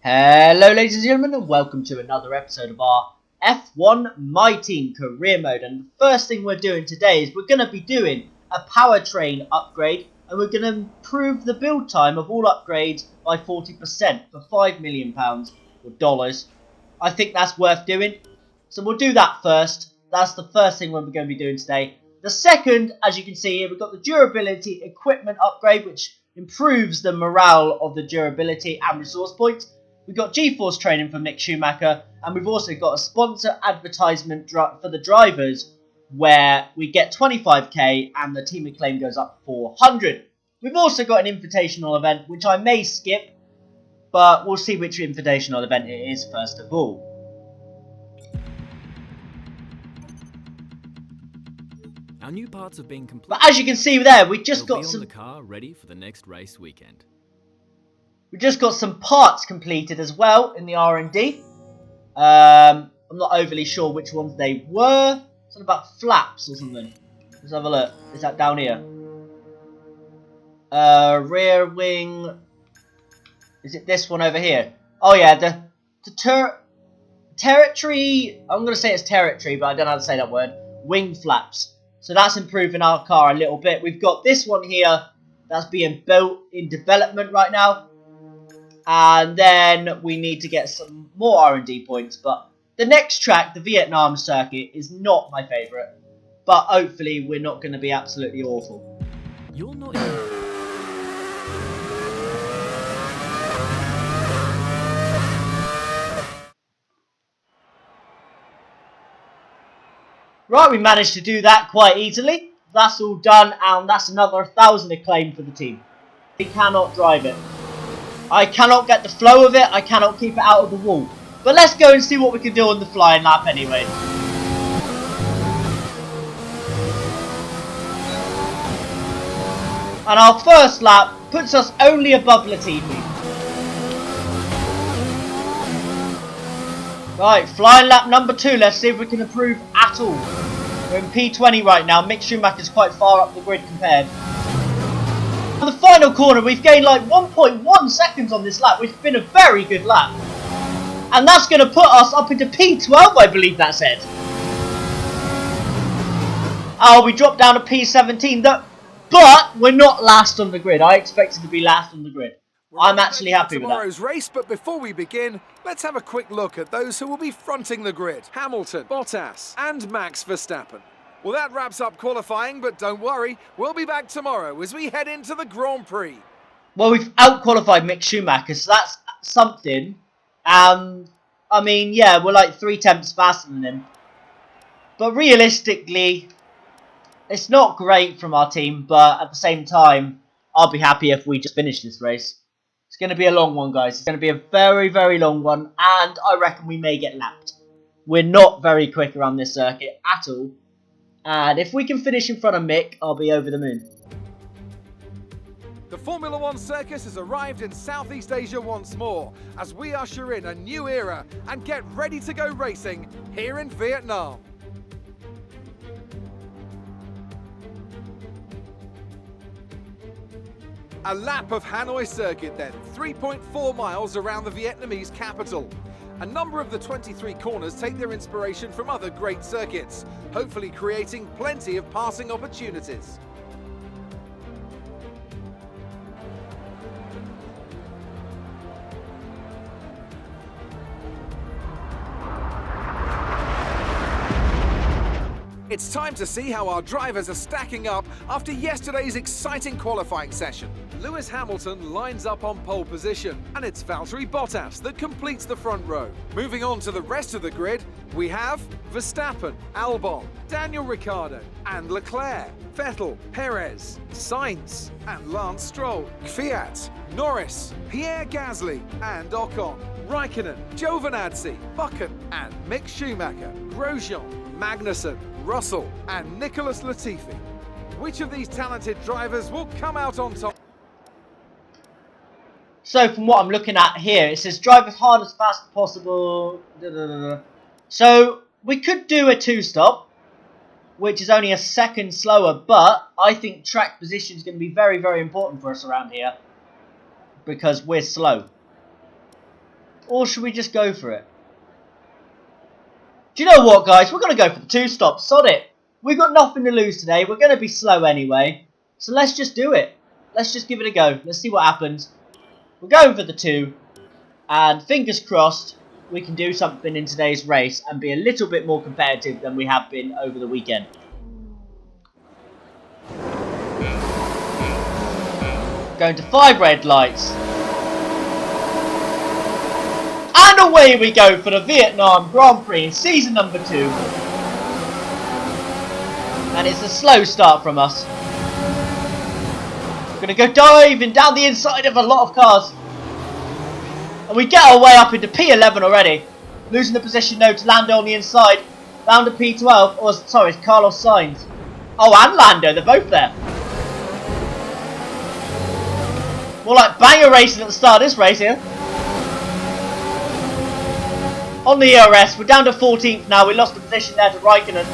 Hello ladies and gentlemen, and welcome to another episode of our F1 My Team career mode. And the first thing we're doing today is we're going to be doing a powertrain upgrade, and we're going to improve the build time of all upgrades by 40% for £5 million or dollars. I think that's worth doing, so we'll do that first. That's the first thing we're going to be doing today. The second, as you can see here, we've got the durability equipment upgrade, which improves the morale of the durability and resource points. We've got G-Force training from Mick Schumacher, and we've also got a sponsor advertisement for the drivers where we get 25k and the team acclaim goes up 400. We've also got an invitational event, which I may skip, but we'll see which invitational event it is first of all. Our new parts have been complete. But as you can see there, we just got the car ready for the next race weekend. We just got some parts completed as well in the R&D. I'm not overly sure which ones they were. Something about flaps or something. Let's have a look. Is that down here? Rear wing. Is it this one over here? Oh yeah, the territory. I'm going to say it's territory, but I don't know how to say that word. Wing flaps. So that's improving our car a little bit. We've got this one here that's being built in development right now. And then we need to get some more R&D points. But the next track, the Vietnam circuit, is not my favourite. But hopefully we're not going to be absolutely awful. You're not... Right, we managed to do that quite easily. That's all done, and that's another 1,000 acclaim for the team. We cannot drive it. I cannot get the flow of it. I cannot keep it out of the wall. But let's go and see what we can do on the flying lap anyway. And our first lap puts us only above Latifi. Right, flying lap number 2. Let's see if we can improve at all. We're in P20 right now. Mick Schumacher's quite far up the grid compared. On the final corner, we've gained like 1.1 seconds on this lap, which has been a very good lap. And that's going to put us up into P12, I believe that said. Oh, we dropped down to P17, but we're not last on the grid. I expected to be last on the grid. I'm actually happy with that. Tomorrow's race, but before we begin, let's have a quick look at those who will be fronting the grid. Hamilton, Bottas, and Max Verstappen. Well, that wraps up qualifying, but don't worry, we'll be back tomorrow as we head into the Grand Prix. Well, we've out-qualified Mick Schumacher, so that's something. I mean, yeah, we're like 3 tenths faster than him. But realistically, it's not great from our team, but at the same time, I'll be happy if we just finish this race. It's going to be a long one, guys. It's going to be a very, very long one, and I reckon we may get lapped. We're not very quick around this circuit at all. And if we can finish in front of Mick, I'll be over the moon. The Formula One circus has arrived in Southeast Asia once more as we usher in a new era and get ready to go racing here in Vietnam. A lap of Hanoi circuit then, 3.4 miles around the Vietnamese capital. A number of the 23 corners take their inspiration from other great circuits, hopefully creating plenty of passing opportunities. It's time to see how our drivers are stacking up after yesterday's exciting qualifying session. Lewis Hamilton lines up on pole position, and it's Valtteri Bottas that completes the front row. Moving on to the rest of the grid, we have Verstappen, Albon, Daniel Ricciardo, and Leclerc, Vettel, Perez, Sainz, and Lance Stroll, Kvyat, Norris, Pierre Gasly, and Ocon, Raikkonen, Giovinazzi, Buchan, and Mick Schumacher, Grosjean, Magnussen, Russell, and Nicholas Latifi. Which of these talented drivers will come out on top? So from what I'm looking at here, it says drive as hard as fast as possible. So we could do a 2-stop, which is only a second slower, but I think track position is going to be very, very important for us around here because we're slow. Or should we just go for it? Do you know what, guys? We're going to go for the 2 stop. Sod it. We've got nothing to lose today. We're going to be slow anyway. So let's just do it. Let's just give it a go. Let's see what happens. We're going for the 2. And fingers crossed, we can do something in today's race and be a little bit more competitive than we have been over the weekend. Going to 5 red lights. And away we go for the Vietnam Grand Prix in season number 2. And it's a slow start from us. We're going to go diving down the inside of a lot of cars. And we get our way up into P11 already. Losing the position though to Lando on the inside. Down to P12. Or sorry, it's Carlos Sainz. Oh, and Lando, they're both there. More like banger racing at the start of this race here. On the ERS, we're down to 14th now. We lost the position there to Raikkonen.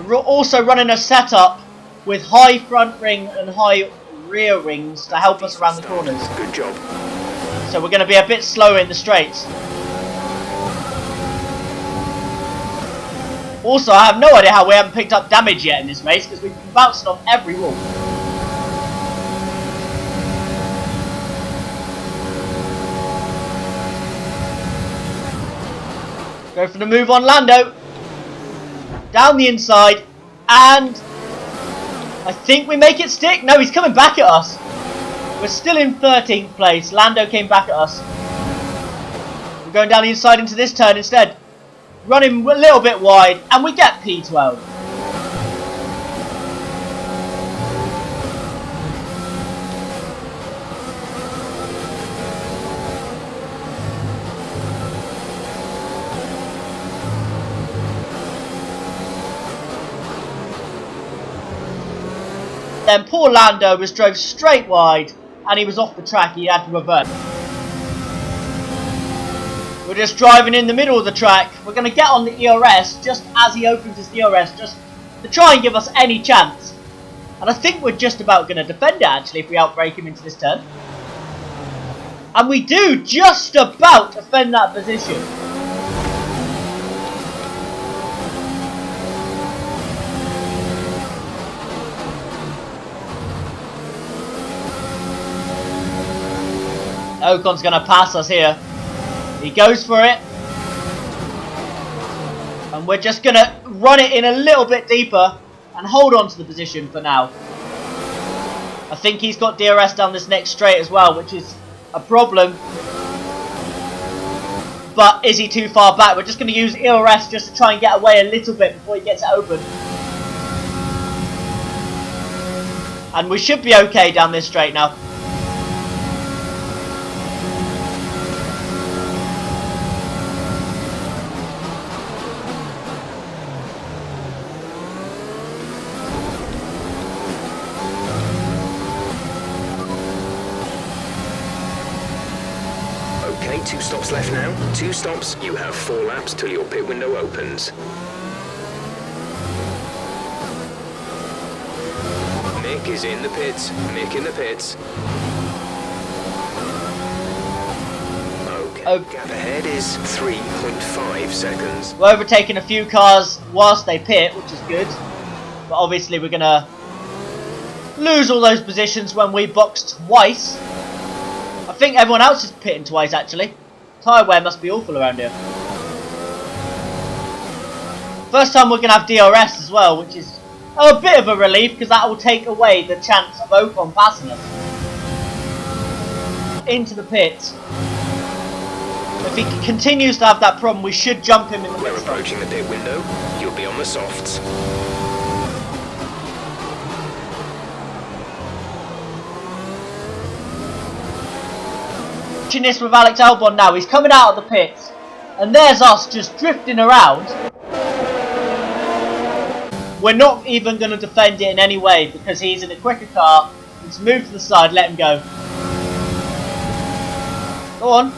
We're also running a setup with high front ring and high rear rings to help us around the corners. Good job. So we're going to be a bit slower in the straights. Also, I have no idea how we haven't picked up damage yet in this race because we've been bouncing off every wall. Go for the move on Lando. Down the inside. And I think we make it stick. No, he's coming back at us. We're still in 13th place. Lando came back at us. We're going down the inside into this turn instead. Running a little bit wide. And we get P12. Then poor Lando was drove straight wide and he was off the track. He had to revert. We're just driving in the middle of the track. We're going to get on the ERS just as he opens his ERS, just to try and give us any chance. And I think we're just about going to defend it actually if we outbrake him into this turn. And we do just about defend that position. Ocon's going to pass us here. He goes for it. And we're just going to run it in a little bit deeper and hold on to the position for now. I think he's got DRS down this next straight as well, which is a problem. But is he too far back? We're just going to use ERS just to try and get away a little bit before he gets it open. And we should be okay down this straight now. Okay, 2 stops left now. 2 stops, you have 4 laps till your pit window opens. Mick is in the pits. Mick in the pits. Okay, gap ahead is 3.5 seconds. We're overtaking a few cars whilst they pit, which is good. But obviously we're going to lose all those positions when we box twice. I think everyone else is pitting twice actually. Tyre wear must be awful around here. First time we're going to have DRS as well, which is a bit of a relief because that will take away the chance of Ocon passing us. Into the pits. If he continues to have that problem, we should jump him in the pit. We're approaching the pit window. You'll be on the softs. Watching this with Alex Albon now, he's coming out of the pits, and there's us just drifting around. We're not even going to defend it in any way because he's in a quicker car. Let's move to the side, let him go. Go on.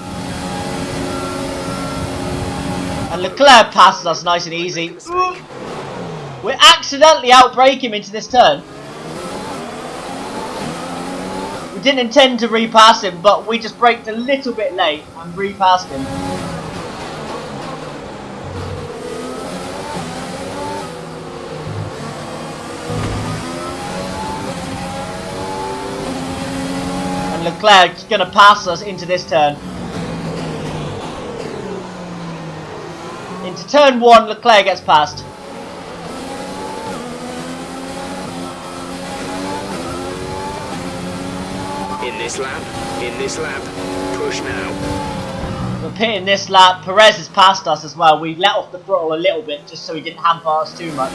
And Leclerc passes us nice and easy. Ooh. We accidentally outbrake him into this turn. We didn't intend to repass him, but we just braked a little bit late and repassed him. And Leclerc's going to pass us into this turn. Into turn 1, Leclerc gets passed. In this lap, push now. We're pitting this lap. Perez has passed us as well. We let off the throttle a little bit just so he didn't hamper us too much.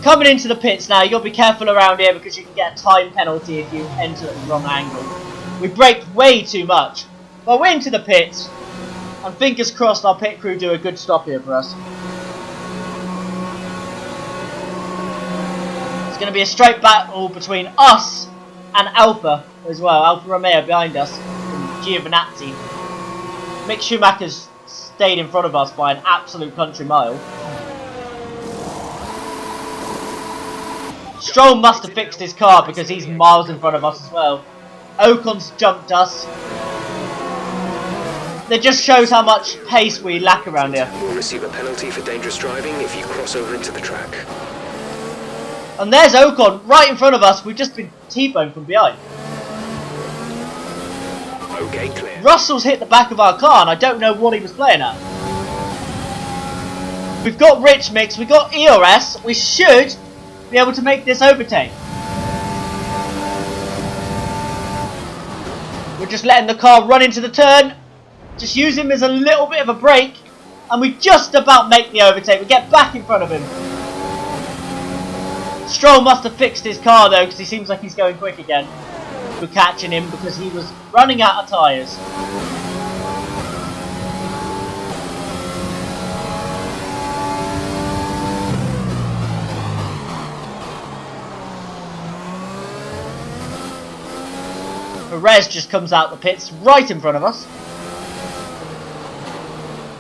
Coming into the pits now, you've got to be careful around here because you can get a time penalty if you enter at the wrong angle. We braked way too much. But we're into the pits. And fingers crossed our pit crew do a good stop here for us. It's going to be a straight battle between us and Alfa as well. Alfa Romeo behind us from Giovinazzi. Mick Schumacher's stayed in front of us by an absolute country mile. Stroll must have fixed his car because he's miles in front of us as well. Ocon's jumped us. That just shows how much pace we lack around here. You'll receive a penalty for dangerous driving if you cross over into the track. And there's Ocon right in front of us. We've just been T-boned from behind. Okay, clear. Russell's hit the back of our car and I don't know what he was playing at. We've got Rich Mix, we've got ERS. We should be able to make this overtake. We're just letting the car run into the turn. Just use him as a little bit of a brake. And we just about make the overtake. We get back in front of him. Stroll must have fixed his car though, because he seems like he's going quick again. We're catching him because he was running out of tyres. Perez just comes out the pits right in front of us.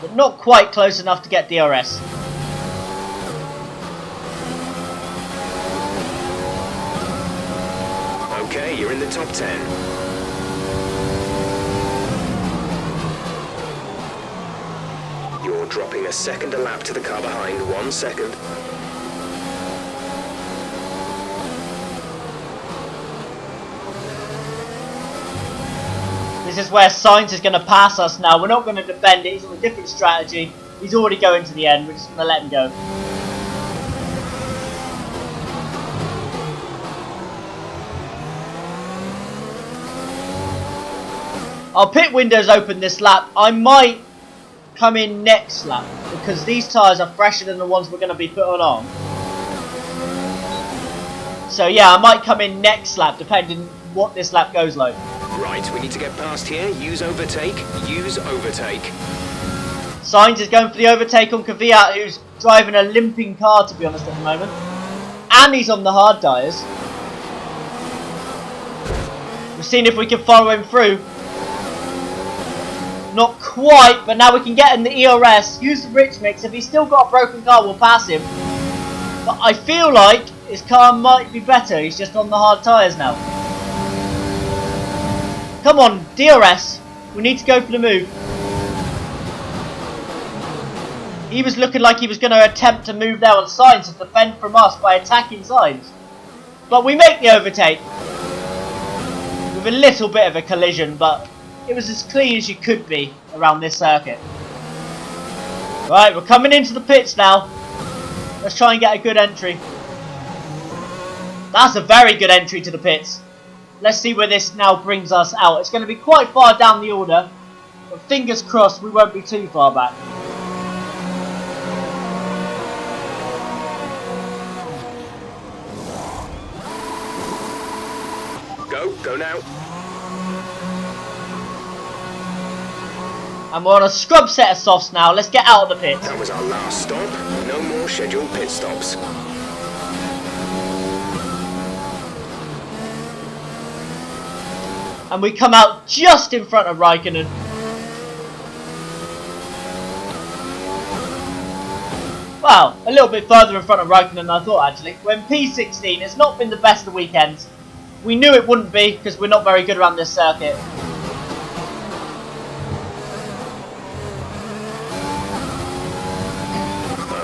But not quite close enough to get DRS. Okay, you're in the top 10. You're dropping a second a lap to the car behind, 1 second. This is where Sainz is going to pass us now. We're not going to defend it. He's on a different strategy. He's already going to the end. We're just going to let him go. Our pit window's open this lap. I might come in next lap because these tyres are fresher than the ones we're going to be putting on. So yeah, I might come in next lap depending what this lap goes like. Right, we need to get past here. Use overtake. Use overtake. Sainz is going for the overtake on Kvyat, who's driving a limping car to be honest at the moment. And he's on the hard tyres. We're seeing if we can follow him through. Not quite, but now we can get in the ERS. Use the rich mix. If he's still got a broken car, we'll pass him. But I feel like his car might be better. He's just on the hard tyres now. Come on, DRS. We need to go for the move. He was looking like he was going to attempt to move there on Sainz to defend from us by attacking Sainz. But we make the overtake. With a little bit of a collision, but it was as clean as you could be around this circuit. Right, we're coming into the pits now. Let's try and get a good entry. That's a very good entry to the pits. Let's see where this now brings us out. It's going to be quite far down the order. But fingers crossed we won't be too far back. Go now. And we're on a scrub set of softs now. Let's get out of the pits. That was our last stop. No more scheduled pit stops. And we come out just in front of Raikkonen. Wow, a little bit further in front of Raikkonen than I thought actually. We're in P16, it's not been the best of weekends. We knew it wouldn't be because we're not very good around this circuit.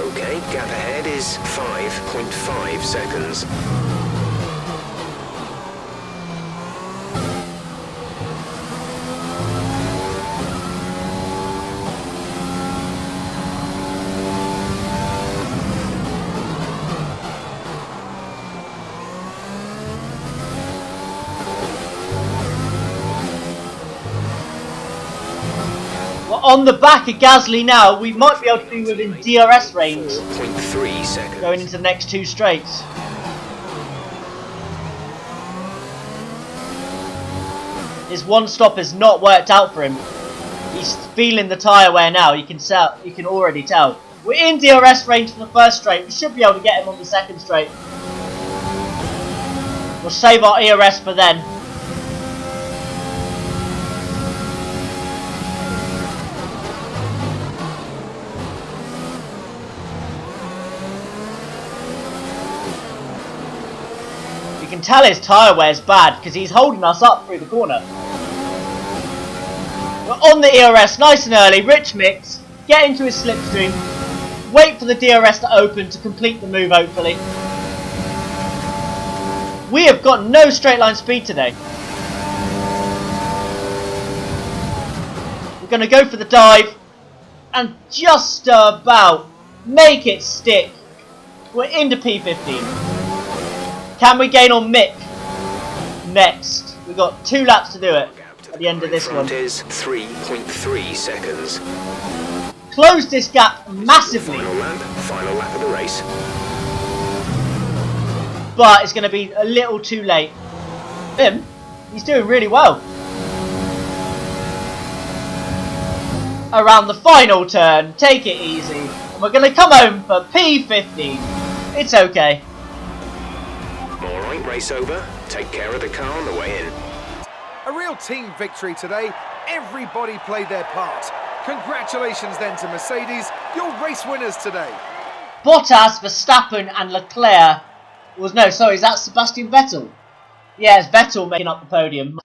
Okay, gap ahead is 5.5 seconds. We're on the back of Gasly now. We might be able to be within DRS range 4.3 seconds. going into the next 2 straights. His one stop has not worked out for him. He's feeling the tyre wear now. You can already tell. We're in DRS range for the first straight. We should be able to get him on the second straight. We'll save our ERS for then. You can tell his tyre wear's bad because he's holding us up through the corner. We're on the ERS nice and early. Rich mix. Get into his slipstream. Wait for the DRS to open to complete the move, hopefully. We have got no straight line speed today. We're going to go for the dive and just about make it stick. We're into P15. Can we gain on Mick next? We've got 2 laps to do it at the end of this one. Front is 3.3 seconds. Close this gap massively, Final lap of the race. but it's going to be a little too late. He's doing really well. Around the final turn, take it easy. And we're going to come home for P15. It's okay. Alright, race over. Take care of the car on the way in. A real team victory today. Everybody played their part. Congratulations then to Mercedes, your race winners today. Bottas, Verstappen and Leclerc is that Sebastian Vettel? Yeah, it's Vettel making up the podium.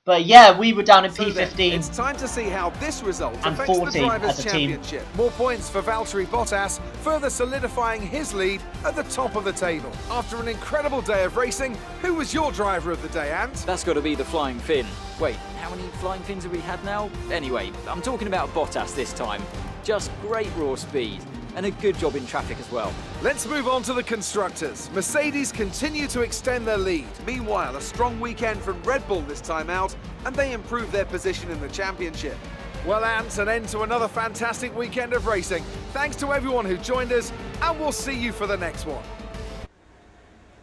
But yeah, we were down in So then, P15. it's time to see how this result and affects 40 the Drivers' as a team. Championship. More points for Valtteri Bottas, further solidifying his lead at the top of the table. After an incredible day of racing, who was your driver of the day, Ant? That's got to be the Flying Fin. Wait, how many Flying Fins have we had now? Anyway, I'm talking about Bottas this time. Just great raw speed and a good job in traffic as well. Let's move on to the constructors. Mercedes continue to extend their lead. Meanwhile, a strong weekend from Red Bull this time out, and they improve their position in the championship. Well, Ant, an end to another fantastic weekend of racing. Thanks to everyone who joined us, and we'll see you for the next one.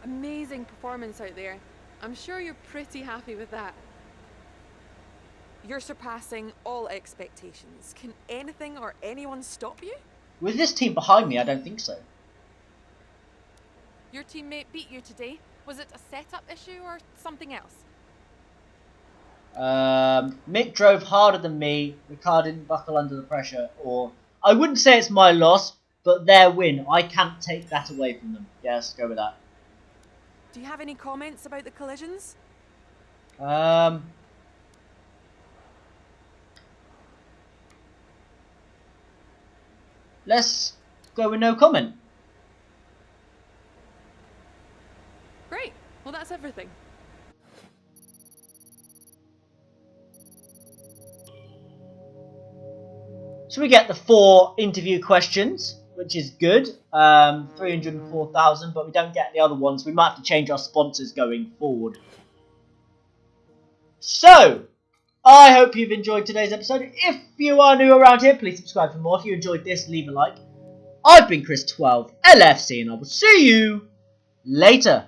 Amazing performance out there. I'm sure you're pretty happy with that. You're surpassing all expectations. Can anything or anyone stop you? With this team behind me, I don't think so. Your teammate beat you today. Was it a setup issue or something else? Mick drove harder than me. Ricciardo didn't buckle under the pressure. Or I wouldn't say it's my loss, but their win. I can't take that away from them. Yes, go with that. Do you have any comments about the collisions? Let's go with no comment. Great. Well, that's everything. So we get the 4 interview questions, which is good. 304,000, but we don't get the other ones. We might have to change our sponsors going forward. So, I hope you've enjoyed today's episode. If you are new around here, please subscribe for more. If you enjoyed this, leave a like. I've been Chris12, LFC, and I will see you later.